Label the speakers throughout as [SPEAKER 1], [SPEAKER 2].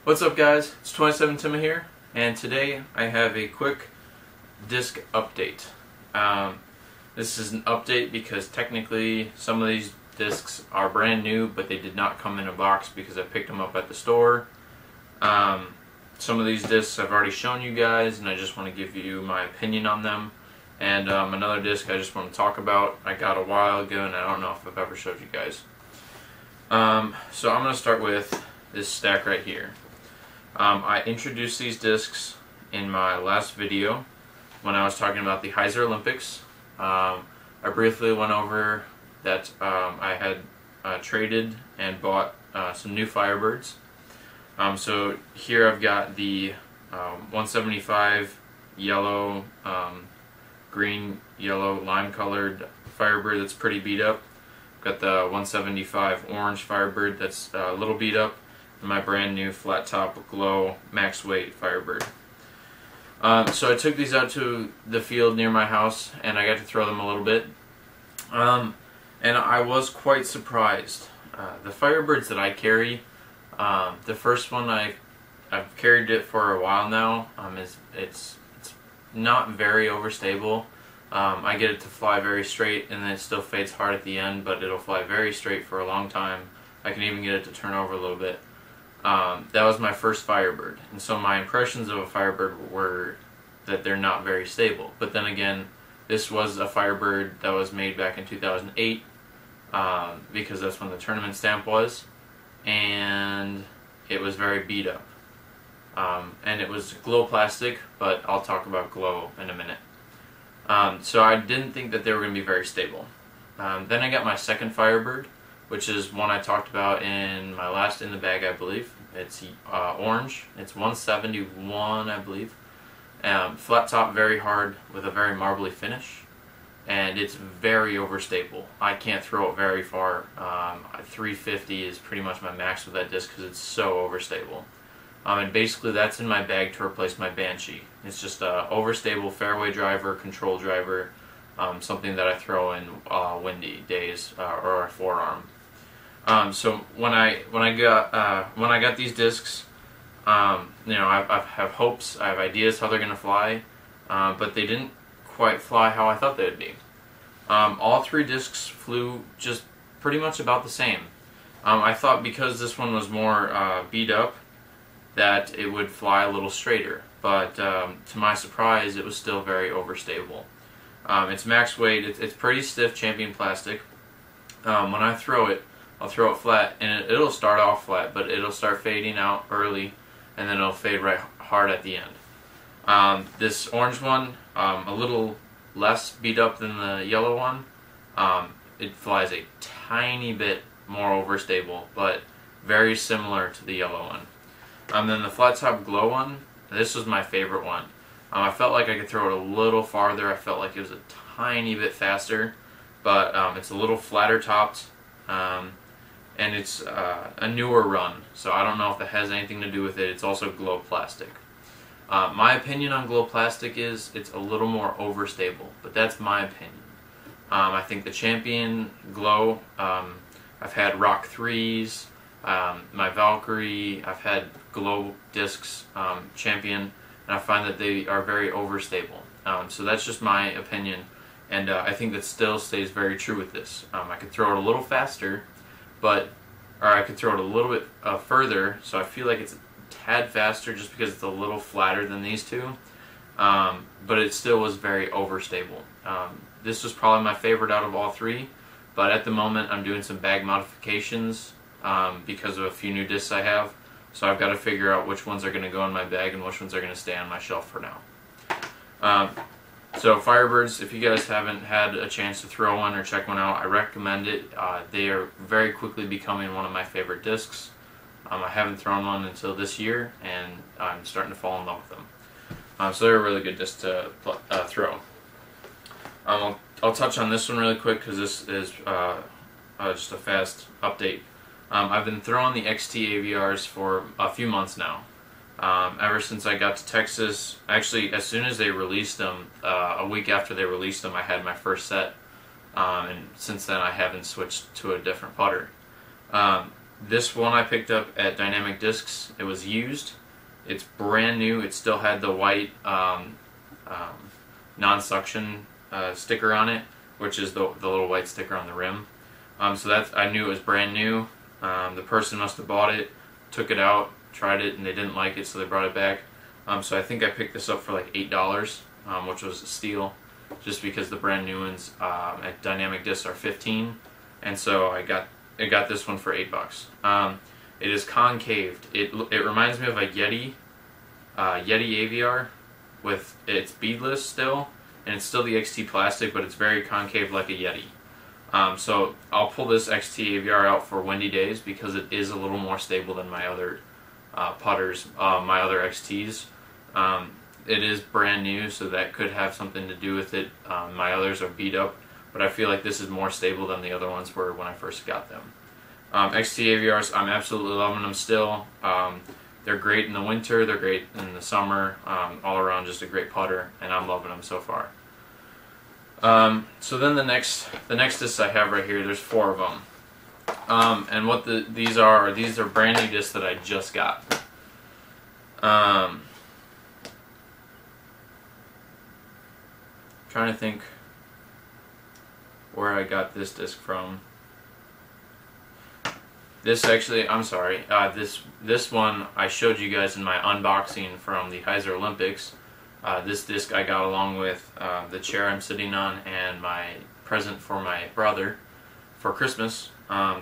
[SPEAKER 1] What's up, guys? It's 27 Timma here, and today I have a quick disc update. This is an update because technically some of these discs are brand new, but they did not come in a box because I picked them up at the store. Some of these discs I've already shown you guys, and I just want to give you my opinion on them. And another disc I just want to talk about I got a while ago, and I don't know if I've ever showed you guys. So I'm going to start with this stack right here. I introduced these discs in my last video when I was talking about the Heiser Olympics. I briefly went over that I had traded and bought some new Firebirds. So here I've got the 175 yellow, green, yellow, lime colored Firebird that's pretty beat up. Got the 175 orange Firebird that's a little beat up. And my brand new flat top glow max weight Firebird. So I took these out to the field near my house and I got to throw them a little bit. And I was quite surprised. The Firebirds that I carry, the first one I've carried it for a while now. It's not very overstable. I get it to fly very straight, and then it still fades hard at the end, but it'll fly very straight for a long time. I can even get it to turn over a little bit. That was my first Firebird, and so my impressions of a Firebird were that they're not very stable. But then again, this was a Firebird that was made back in 2008, because that's when the tournament stamp was, and it was very beat up. And it was glow plastic, but I'll talk about glow in a minute. So I didn't think that they were going to be very stable. Then I got my second Firebird, which is one I talked about in my last In the Bag, I believe. It's orange. It's 171, I believe. Flat top, very hard, with a very marbly finish. And it's very overstable. I can't throw it very far. 350 is pretty much my max with that disc because it's so overstable. And basically that's in my bag to replace my Banshee. It's just a overstable fairway driver, control driver, something that I throw in windy days or a forearm. So when I got these discs, you know, I have hopes, I have ideas how they're gonna fly, but they didn't quite fly how I thought they'd be. All three discs flew just pretty much about the same. I thought because this one was more beat up, that it would fly a little straighter, but to my surprise, it was still very overstable. It's max weight. It's pretty stiff Champion plastic. When I throw it, I'll throw it flat, and it'll start off flat, but it'll start fading out early, and then it'll fade right hard at the end. This orange one, a little less beat up than the yellow one. It flies a tiny bit more overstable, but very similar to the yellow one. Then the flat top glow one, this was my favorite one. I felt like I could throw it a little farther. I felt like it was a tiny bit faster, but it's a little flatter topped, and it's a newer run, so I don't know if it has anything to do with it. It's also glow plastic. My opinion on glow plastic is it's a little more overstable, but that's my opinion. I think the Champion glow, I've had Rock 3s, my Valkyrie, I've had glow discs, Champion, and I find that they are very overstable. So that's just my opinion, and I think that still stays very true with this. I could throw it a little faster, or I could throw it a little bit further, so I feel like it's a tad faster just because it's a little flatter than these two, but it still was very overstable. This was probably my favorite out of all three, but at the moment I'm doing some bag modifications because of a few new discs I have, so I've got to figure out which ones are going to go in my bag and which ones are going to stay on my shelf for now. So Firebirds, if you guys haven't had a chance to throw one or check one out, I recommend it. They are very quickly becoming one of my favorite discs. I haven't thrown one until this year, and I'm starting to fall in love with them. So they're a really good disc to throw. I'll touch on this one really quick because this is just a fast update. I've been throwing the XT AVRs for a few months now. Ever since I got to Texas, actually as soon as they released them, a week after they released them, I had my first set, and since then I haven't switched to a different putter. This one I picked up at Dynamic Discs. It was used. It's brand new. It still had the white non-suction sticker on it, which is the little white sticker on the rim. So I knew it was brand new. The person must have bought it, took it out, tried it, and they didn't like it, so they brought it back. So I think I picked this up for like $8, which was a steal, just because the brand new ones at Dynamic Discs are $15, and so I got this one for $8. It is concaved. It reminds me of a Yeti AVR, with it's beadless still, and it's still the XT plastic, but it's very concave like a Yeti. So I'll pull this XT AVR out for windy days because it is a little more stable than my other putters, my other XTs. It is brand new, so that could have something to do with it. My others are beat up, but I feel like this is more stable than the other ones were when I first got them. XT AVRs, I'm absolutely loving them still. They're great in the winter, they're great in the summer, all around just a great putter, and I'm loving them so far. So then the next discs I have right here, there's 4 of them. And what these are brand new discs that I just got. Trying to think where I got this disc from. This actually, I'm sorry, this one I showed you guys in my unboxing from the Heiser Olympics. This disc I got along with the chair I'm sitting on and my present for my brother for Christmas.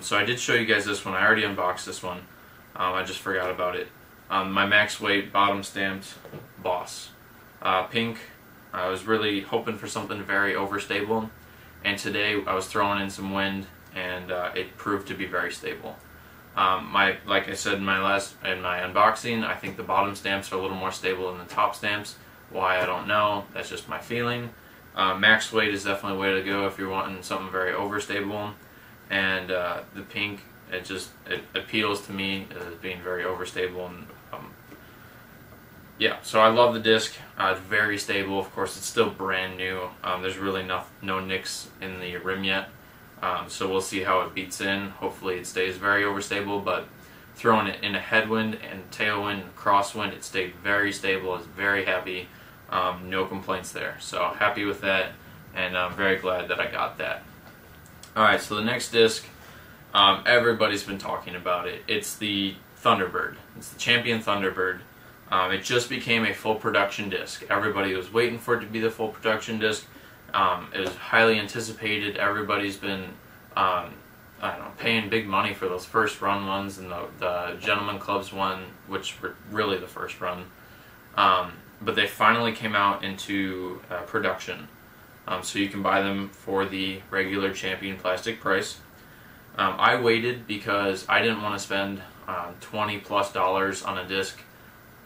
[SPEAKER 1] So I did show you guys this one. I already unboxed this one. I just forgot about it. My max weight bottom stamped Boss. Pink. I was really hoping for something very overstable, and today I was throwing in some wind, and it proved to be very stable. Like I said in my unboxing, I think the bottom stamps are a little more stable than the top stamps. Why, I don't know. That's just my feeling. Max weight is definitely a way to go if you're wanting something very overstable. And the pink, it appeals to me as being very overstable. And yeah, so I love the disc. It's very stable. Of course, it's still brand new. There's really no nicks in the rim yet. So we'll see how it beats in. Hopefully it stays very overstable, but throwing it in a headwind and tailwind and crosswind, it stayed very stable. I was very happy. No complaints there. So happy with that, and I'm very glad that I got that. Alright, so the next disc, everybody's been talking about it. It's the Thunderbird. It's the Champion Thunderbird. It just became a full production disc. Everybody was waiting for it to be the full production disc. It was highly anticipated. Everybody's been I don't know, paying big money for those first run ones, and the Gentleman Clubs one, which were really the first run. But they finally came out into production. So you can buy them for the regular Champion plastic price. I waited because I didn't want to spend $20+ on a disc,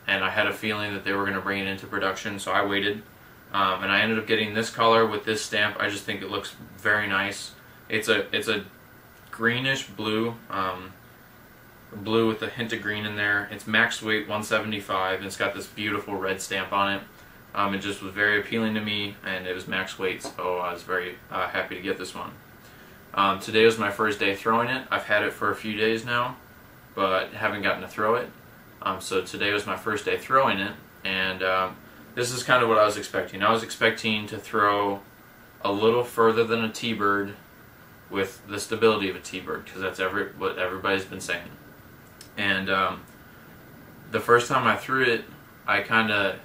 [SPEAKER 1] and I had a feeling that they were going to bring it into production, so I waited. And I ended up getting this color with this stamp. I just think it looks very nice. It's a greenish blue, blue with a hint of green in there. It's max weight 175, and it's got this beautiful red stamp on it. It just was very appealing to me, and it was max weight, so I was very happy to get this one. Today was my first day throwing it. I've had it for a few days now, but haven't gotten to throw it. So today was my first day throwing it, and this is kind of what I was expecting. I was expecting to throw a little further than a teebird with the stability of a teebird, because that's what everybody's been saying. And the first time I threw it, I kind of,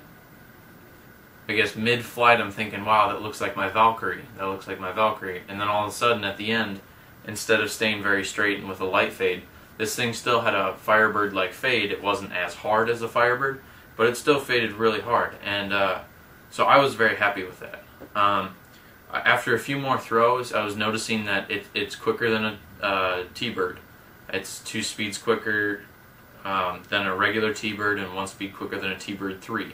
[SPEAKER 1] I guess mid-flight, I'm thinking, wow, that looks like my Valkyrie. That looks like my Valkyrie. And then all of a sudden, at the end, instead of staying very straight and with a light fade, this thing still had a Firebird-like fade. It wasn't as hard as a Firebird, but it still faded really hard. And so I was very happy with that. After a few more throws, I was noticing that it's quicker than a T-bird. It's 2 speeds quicker than a regular T-bird, and 1 speed quicker than a T-bird 3.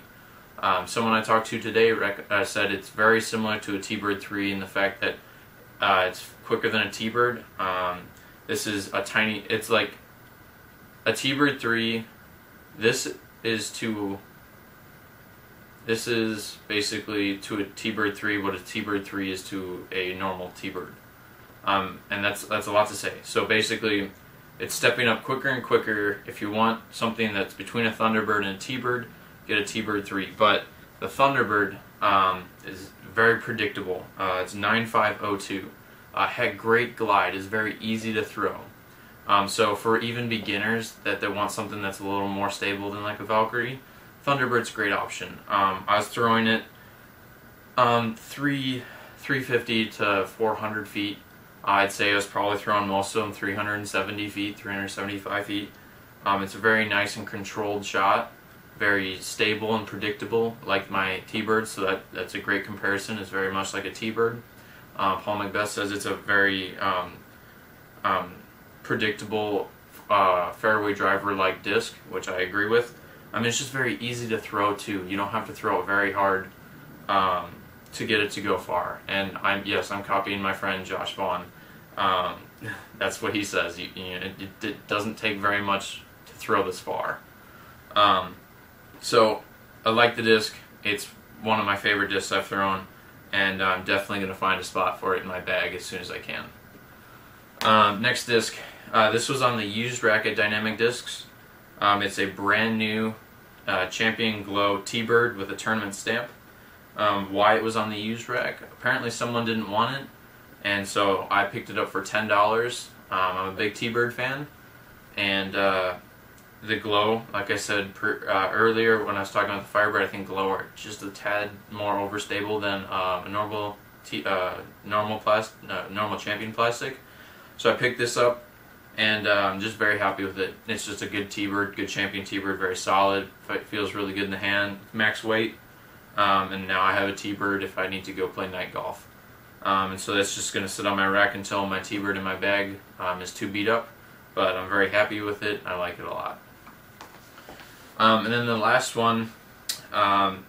[SPEAKER 1] Someone I talked to today said it's very similar to a T-bird 3 in the fact that it's quicker than a T-bird. This is a tiny, it's like a T-bird 3. This is basically to a T-bird 3 what a T-bird 3 is to a normal T-bird. And that's a lot to say. So basically, it's stepping up quicker and quicker. If you want something that's between a Thunderbird and a T-bird, get a T-bird 3. But the Thunderbird is very predictable. It's 9502. Had great glide. Is very easy to throw. So for even beginners that want something that's a little more stable than like a Valkyrie, Thunderbird's a great option. I was throwing it 350 to 400 feet. I'd say I was probably throwing most of them 370 feet, 375 feet. It's a very nice and controlled shot, very stable and predictable, like my T-bird. So that's a great comparison. It's very much like a T-bird. Paul Macbeth says it's a very predictable fairway driver-like disc, which I agree with. I mean, it's just very easy to throw too. You don't have to throw it very hard to get it to go far. And I'm copying my friend Josh Vaughn. That's what he says. It doesn't take very much to throw this far. So I like the disc. It's one of my favorite discs I've thrown, and I'm definitely going to find a spot for it in my bag as soon as I can. Next disc. This was on the used rack at Dynamic Discs. It's a brand new Champion Glow T-bird with a tournament stamp. Why it was on the used rack? Apparently someone didn't want it, and so I picked it up for $10. I'm a big T-bird fan, and the Glow, like I said earlier when I was talking about the Firebird, I think Glow are just a tad more overstable than a normal Champion plastic. So I picked this up, and I'm just very happy with it. It's just a good T-bird, good Champion T-bird, very solid. It feels really good in the hand, max weight. And now I have a T-bird if I need to go play night golf. And so that's just going to sit on my rack until my T-bird in my bag is too beat up. But I'm very happy with it. I like it a lot. And then the last one,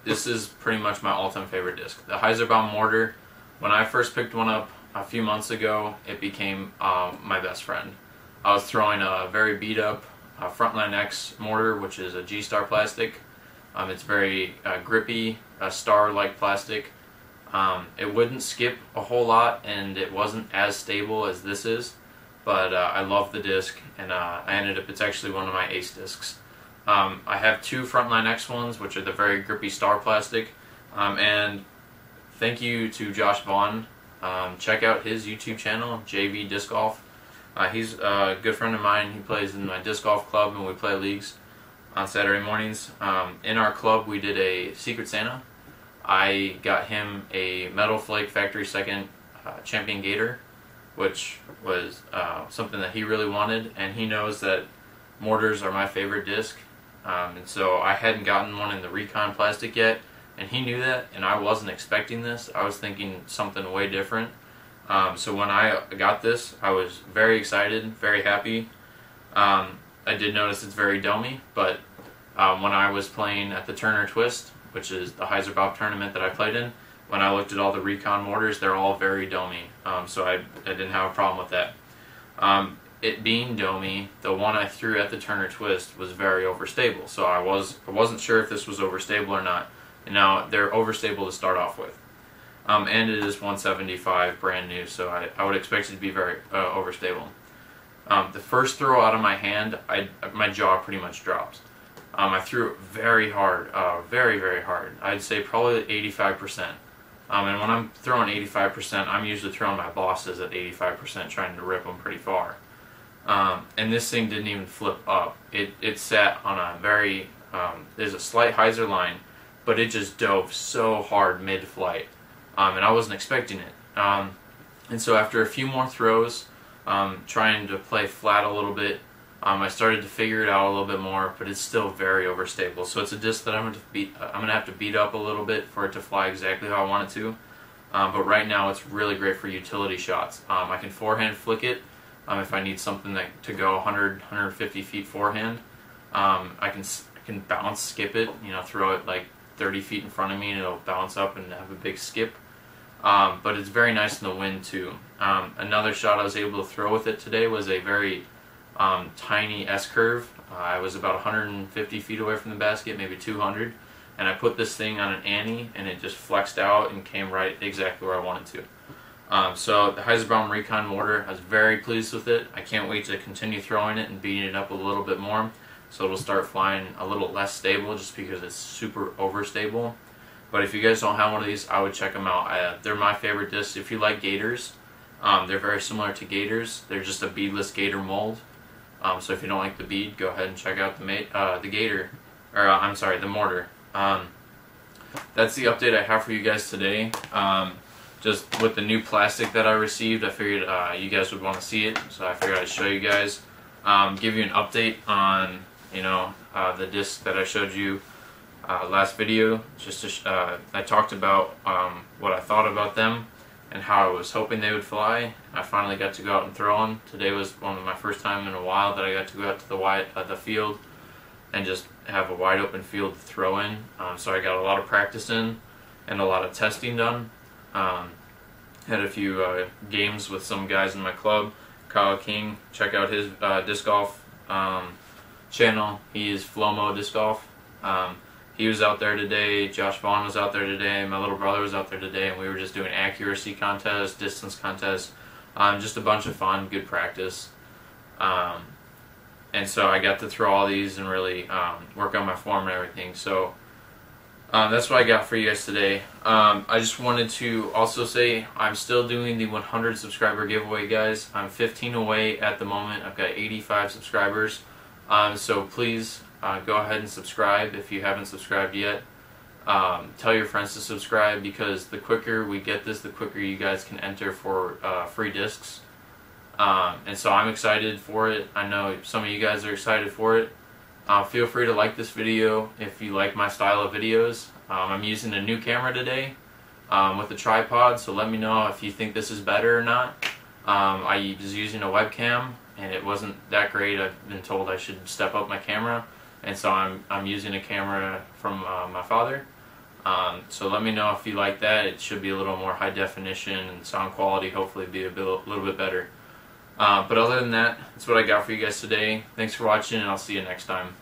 [SPEAKER 1] this is pretty much my all-time favorite disc. The Heiser Mortar. When I first picked one up a few months ago, it became my best friend. I was throwing a very beat up Frontline X mortar, which is a G-Star plastic. It's very grippy, star-like plastic. It wouldn't skip a whole lot, and it wasn't as stable as this is, but I love the disc, and it's actually one of my ace discs. I have two Frontline X ones, which are the very grippy star plastic, and thank you to Josh Vaughn. Check out his YouTube channel, JV Disc Golf. He's a good friend of mine. He plays in my disc golf club, and we play leagues on Saturday mornings. In our club, we did a Secret Santa. I got him a Metal Flake Factory Second Champion Gator, which was something that he really wanted, and he knows that mortars are my favorite disc. And so I hadn't gotten one in the Recon plastic yet, and he knew that, and I wasn't expecting this. I was thinking something way different. So when I got this, I was very excited, very happy. I did notice it's very domey, but when I was playing at the Turner Twist, which is the Heiser Bob tournament that I played in, when I looked at all the Recon mortars, they're all very domey. So I didn't have a problem with that. It being domey, the one I threw at the Turner Twist was very overstable. So I wasn't sure if this was overstable or not. And now they're overstable to start off with. And it is 175 brand new, so I would expect it to be very overstable. The first throw out of my hand, my jaw pretty much dropped. I threw it very hard, very, very hard. I'd say probably 85%. And when I'm throwing 85%, I'm usually throwing my bosses at 85%, trying to rip them pretty far. And this thing didn't even flip up. It sat on a very, there's a slight Heiser line, but it just dove so hard mid-flight. And I wasn't expecting it. And so after a few more throws, trying to play flat a little bit, I started to figure it out a little bit more, but it's still very overstable. So it's a disc that I'm gonna have to beat up a little bit for it to fly exactly how I want it to. But right now it's really great for utility shots. I can forehand flick it if I need something to go 100, 150 feet forehand. I can bounce skip it, throw it like 30 feet in front of me and it'll bounce up and have a big skip. But it's very nice in the wind too. Another shot I was able to throw with it today was a very tiny S-curve. I was about 150 feet away from the basket, maybe 200, and I put this thing on an ante and it just flexed out and came right exactly where I wanted to. So the Hyzer Recon mortar, I was very pleased with it. I can't wait to continue throwing it and beating it up a little bit more, so it'll start flying a little less stable just because it's super overstable. But if you guys don't have one of these, I would check them out. They're my favorite discs. If you like gators, they're very similar to gators. They're just a beadless gator mold. So if you don't like the bead, go ahead and check out the gator, or I'm sorry, the mortar. That's the update I have for you guys today. Just with the new plastic that I received, I figured you guys would want to see it, so I figured I'd show you guys. Give you an update on, the disc that I showed you last video. I talked about what I thought about them and how I was hoping they would fly. I finally got to go out and throw them. Today was one of my first time in a while that I got to go out to the field and just have a wide open field to throw in. So I got a lot of practice in and a lot of testing done. Had a few games with some guys in my club. Kyle King, check out his disc golf channel. He is Flomo Disc Golf. He was out there today. Josh Vaughn was out there today. My little brother was out there today, and we were just doing accuracy contests, distance contests, just a bunch of fun, good practice. And so I got to throw all these and really work on my form and everything. So that's what I got for you guys today. I just wanted to also say I'm still doing the 100 subscriber giveaway, guys. I'm 15 away at the moment. I've got 85 subscribers. So please go ahead and subscribe if you haven't subscribed yet. Tell your friends to subscribe, because the quicker we get this, the quicker you guys can enter for free discs. And so I'm excited for it. I know some of you guys are excited for it. Feel free to like this video if you like my style of videos. I'm using a new camera today with a tripod, so let me know if you think this is better or not. I was using a webcam and it wasn't that great. I've been told I should step up my camera, and so I'm using a camera from my father. So let me know if you like that. It should be a little more high definition, and sound quality hopefully be a little bit better. But other than that, that's what I got for you guys today. Thanks for watching, and I'll see you next time.